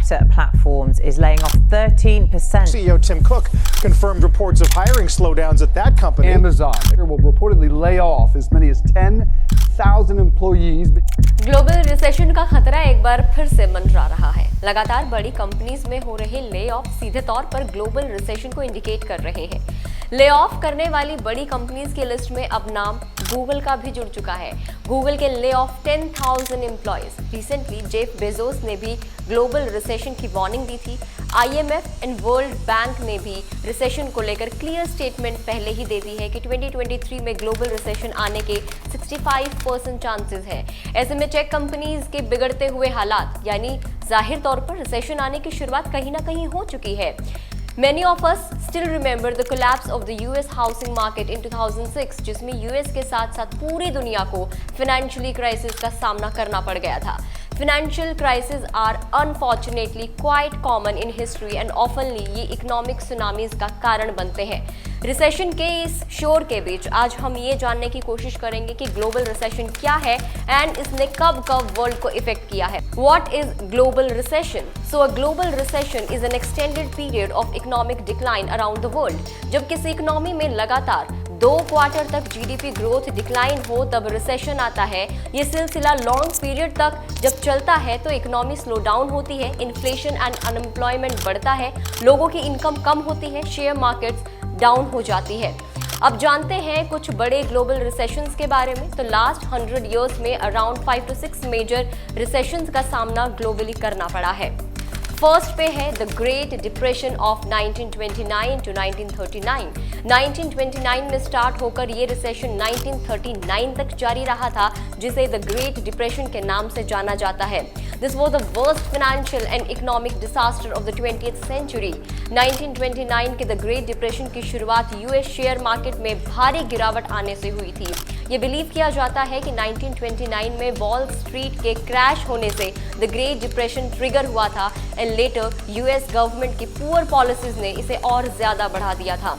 Meta Platforms is laying off 13%. CEO Tim Cook confirmed reports of hiring slowdowns at that company. Amazon will reportedly lay off as many as 10,000 employees. Global recession का खतरा एक बार फिर से मंडरा रहा है। लगातार बड़ी कंपनीज में हो रहे ले ऑफ सीधे तौर पर ग्लोबल रिसेशन को इंडिकेट कर रहे हैं। ले ऑफ करने वाली बड़ी कंपनीज की लिस्ट में अब नाम गूगल का भी जुड़ चुका है। गूगल के lay off 10,000 employees. Recently Jeff Bezos ने भी ग्लोबल रिसेशन की वार्निंग दी थी। IMF एंड वर्ल्ड बैंक ने भी रिसेशन को लेकर क्लियर स्टेटमेंट पहले ही दे दी है कि 2023 में ग्लोबल रिसेशन आने के 65% चांसेस हैं। ऐसे में टेक कंपनीज के बिगड़ते हुए हालात यानी जाहिर तौर पर रिसेशन आने की शुरुआत कहीं ना कहीं हो चुकी है। Many of us still remember the collapse of the US housing market in 2006, जिसमें US के साथ साथ पूरी दुनिया को फाइनेंशियली क्राइसिस का सामना करना पड़ गया था। Financial crises are unfortunately quite common in history and oftenly ये इकोनॉमिक सुनामीज का कारण बनते हैं। रिसेशन के इस शोर के बीच आज हम ये जानने की कोशिश करेंगे कि ग्लोबल रिसेशन क्या है एंड इसने कब कब वर्ल्ड को इफेक्ट किया है। What is global recession? So a global recession is an extended period of economic decline around the world. जब किसी इकोनॉमी में लगातार 2 क्वार्टर तक GDP ग्रोथ डिक्लाइन हो तब रिसेशन आता है। ये सिलसिला लॉन्ग पीरियड तक जब चलता है तो इकोनॉमी स्लो डाउन होती है, इन्फ्लेशन एंड अनएम्प्लॉयमेंट बढ़ता है, लोगों की इनकम कम होती है, शेयर मार्केट्स डाउन हो जाती है। अब जानते हैं कुछ बड़े ग्लोबल रिसेशंस के बारे में। तो लास्ट 100 इयर्स में अराउंड 5 to 6 मेजर रिसेशंस का सामना ग्लोबली करना पड़ा है। फर्स्ट पे है the great depression of 1929 to 1939। 1929 में स्टार्ट होकर ये रिसेशन 1939 तक जारी रहा था, जिसे द ग्रेट डिप्रेशन के नाम से जाना जाता है। This was the worst financial and economic disaster of the 20th century. 1929 के द ग्रेट डिप्रेशन की शुरुआत US शेयर मार्केट में भारी गिरावट आने से हुई थी। ये बिलीव किया जाता है कि 1929 में वॉल स्ट्रीट के क्रैश होने से द ग्रेट डिप्रेशन ट्रिगर हुआ था एंड लेटर US गवर्नमेंट की पुअर पॉलिसीज ने इसे और ज्यादा बढ़ा दिया था।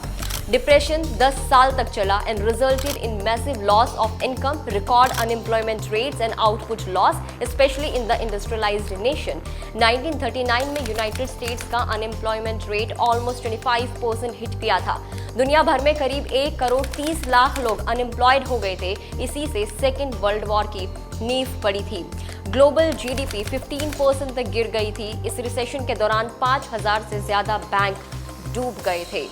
डिप्रेशन 10 साल तक चला and resulted in massive loss of income, record unemployment rates and output loss, specially in the industrialised nation. 1939 में यूनाइटेड स्टेट्स का अनएम्प्लॉयमेंट रेट ऑलमोस्ट 25% हिट किया था। दुनिया भर में करीब 1 करोड़ 30 लाख लोग अनएम्प्लॉयड हो गए थे। इसी से सेकेंड वर्ल्ड वॉर की नींव पड़ी थी। ग्लोबल GDP 15% तक गिर गई थी। इस रिसेशन के दौरान 5,000 से ज्यादा बैंक डूब गए थे।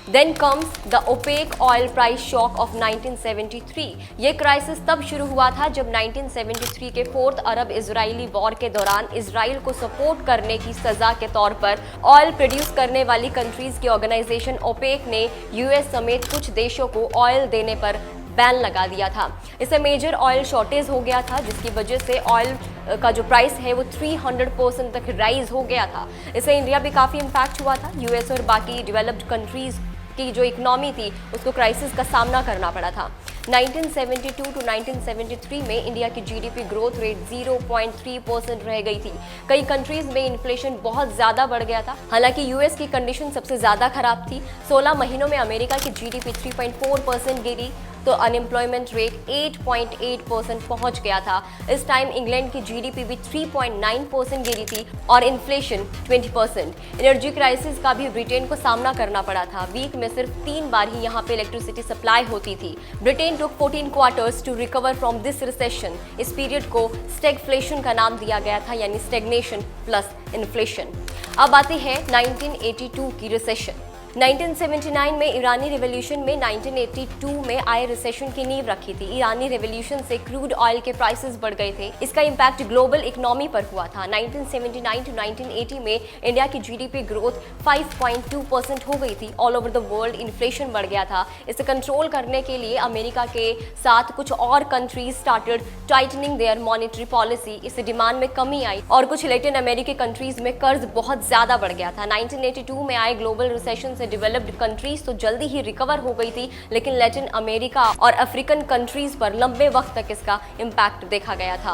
Then comes the opaque oil price shock of 1973। ये क्राइसिस तब शुरू हुआ था जब 1973 के 4th अरब इजरायली वॉर के दौरान इसराइल को सपोर्ट करने की सजा के तौर पर ऑयल प्रोड्यूस करने वाली कंट्रीज की ऑर्गेनाइजेशन ओपेक ने US समेत कुछ देशों को ऑयल देने पर बैन लगा दिया था। इससे मेजर ऑयल शॉर्टेज हो गया था, जिसकी वजह से ऑयल का जो प्राइस है वो 300% तक राइज हो गया था। इससे इंडिया भी काफ़ी इम्पैक्ट हुआ था। US और बाकी डेवलप्ड कंट्रीज की जो इकोनॉमी थी उसको क्राइसिस का सामना करना पड़ा था। 1972 to 1973 में इंडिया की GDP ग्रोथ रेट 0.3% रह गई थी। कई कंट्रीज में इन्फ्लेशन बहुत ज़्यादा बढ़ गया था। हालांकि US की कंडीशन सबसे ज़्यादा खराब थी। 16 महीनों में अमेरिका की GDP 3.4% गिरी तो अनएम्प्लॉयमेंट रेट 8.8% पहुंच गया था। इस टाइम इंग्लैंड की GDP भी 3.9% गिरी थी और इन्फ्लेशन 20%। एनर्जी क्राइसिस का भी ब्रिटेन को सामना करना पड़ा था। वीक में सिर्फ 3 बार ही यहाँ पे इलेक्ट्रिसिटी सप्लाई होती थी। Britain took 14 quarters to recover from this recession. इस पीरियड को स्टैगफ्लेशन का नाम दिया गया था, यानी स्टैग्नेशन प्लस इन्फ्लेशन। अब आती है 1982 की रिसेशन। 1979 में ईरानी रिवॉल्यूशन में 1982 में आए रिसेशन की नींव रखी थी। ईरानी रिवॉल्यूशन से क्रूड ऑयल के प्राइसेस बढ़ गए थे। इसका इम्पैक्ट ग्लोबल इकोनॉमी पर हुआ था। 1979 टू 1980 में इंडिया की GDP ग्रोथ 5.2% हो गई थी। All over the world inflation बढ़ गया था। इसे कंट्रोल करने के लिए अमेरिका के साथ कुछ और countries started tightening their monetary policy. इससे डिमांड में कमी आई और कुछ लैटिन अमेरिकी कंट्रीज में कर्ज बहुत ज्यादा बढ़ गया था। 1982 में आए ग्लोबल रिसेशन से डेवलप्ड कंट्रीज तो जल्दी ही रिकवर हो गई थी, लेकिन लैटिन अमेरिका और अफ्रीकन कंट्रीज पर लंबे वक्त तक इसका इम्पैक्ट देखा गया था।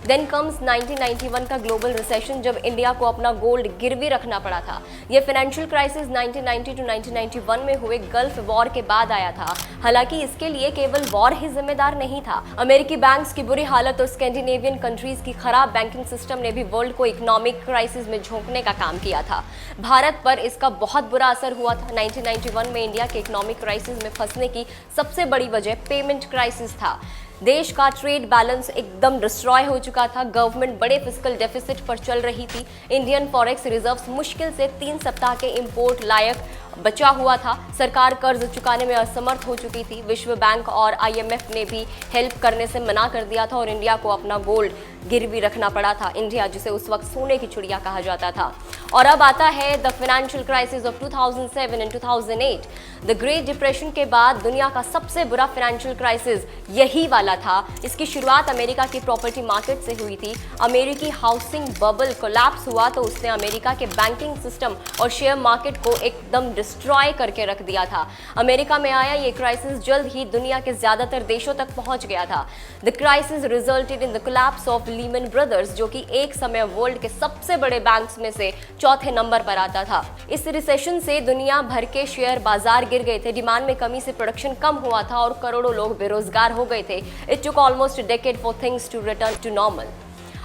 देन कम्स 1991 का ग्लोबल रिसेशन, जब इंडिया को अपना गोल्ड गिरवी रखना पड़ा था। ये फाइनेंशियल क्राइसिस 1990 टू 1991 में हुए गल्फ वॉर के बाद आया था। हालांकि इसके लिए केवल वॉर ही जिम्मेदार नहीं था। अमेरिकी बैंक्स की बुरी हालत और स्कैंडिनेवियन कंट्रीज की खराब बैंकिंग सिस्टम ने भी वर्ल्ड को इकोनॉमिक क्राइसिस में झोंकने का काम किया था। भारत पर इसका बहुत बुरा असर हुआ था। 1991 में इंडिया के इकोनॉमिक क्राइसिस में फंसने की सबसे बड़ी वजह पेमेंट क्राइसिस था। देश का ट्रेड बैलेंस एकदम डिस्ट्रॉय हो चुका था। गवर्नमेंट बड़े फिस्कल डेफिसिट पर चल रही थी। इंडियन फॉरेक्स रिजर्व्स मुश्किल से 3 सप्ताह के इंपोर्ट लायक बचा हुआ था। सरकार कर्ज चुकाने में असमर्थ हो चुकी थी। विश्व बैंक और IMF ने भी हेल्प करने से मना कर दिया था और इंडिया को अपना गोल्ड गिरवी रखना पड़ा था। इंडिया, जिसे उस वक्त सोने की चिड़िया कहा जाता था। और अब आता है the financial crisis of 2007 and 2008। The great depression के बाद दुनिया का सबसे बुरा फाइनेंशियल क्राइसिस यही वाला था। इसकी शुरुआत अमेरिका की प्रॉपर्टी मार्केट से हुई थी। अमेरिकी हाउसिंग बबल कोलैप्स हुआ तो उसने अमेरिका के बैंकिंग सिस्टम और शेयर मार्केट को एकदम डिस्ट्रॉय करके रख दिया था। अमेरिका में आया ये क्राइसिस जल्द ही दुनिया के ज्यादातर देशों तक पहुंच गया था। The crisis resulted in the collapse of Lehman brothers, जो कि एक समय वर्ल्ड के सबसे बड़े बैंक्स में से चौथे नंबर पर आता था। इस रिसेशन से दुनिया भर के शेयर बाजार गिर गए थे। डिमांड में कमी से प्रोडक्शन कम हुआ था और करोड़ों लोग बेरोजगार हो गए थे। It took almost a decade for things to return to normal.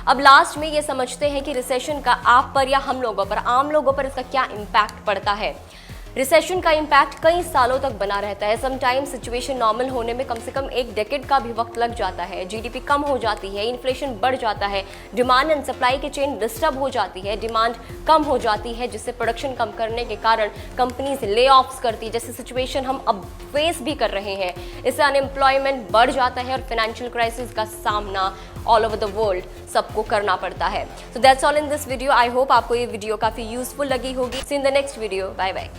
अब लास्ट में ये समझते हैं कि रिसेशन का आप पर या हम लोगों पर, आम लोगों पर इसका क्या इम्पैक्ट पड़ता है। रिसेशन का इम्पैक्ट कई सालों तक बना रहता है। समटाइम्स सिचुएशन नॉर्मल होने में कम से कम एक डेकेड का भी वक्त लग जाता है। GDP कम हो जाती है, इन्फ्लेशन बढ़ जाता है, डिमांड एंड सप्लाई की चेन डिस्टर्ब हो जाती है, डिमांड कम हो जाती है, जिससे प्रोडक्शन कम करने के कारण कंपनीज ले ऑफ्स करती है, जैसे सिचुएशन हम अब फेस भी कर रहे हैं। इससे अनएम्प्लॉयमेंट बढ़ जाता है और फाइनेंशियल क्राइसिस का सामना ऑल ओवर द वर्ल्ड सबको करना पड़ता है। So that's all in this video. I hope आपको ये वीडियो काफी यूजफुल लगी होगी। See in the next video. Bye bye.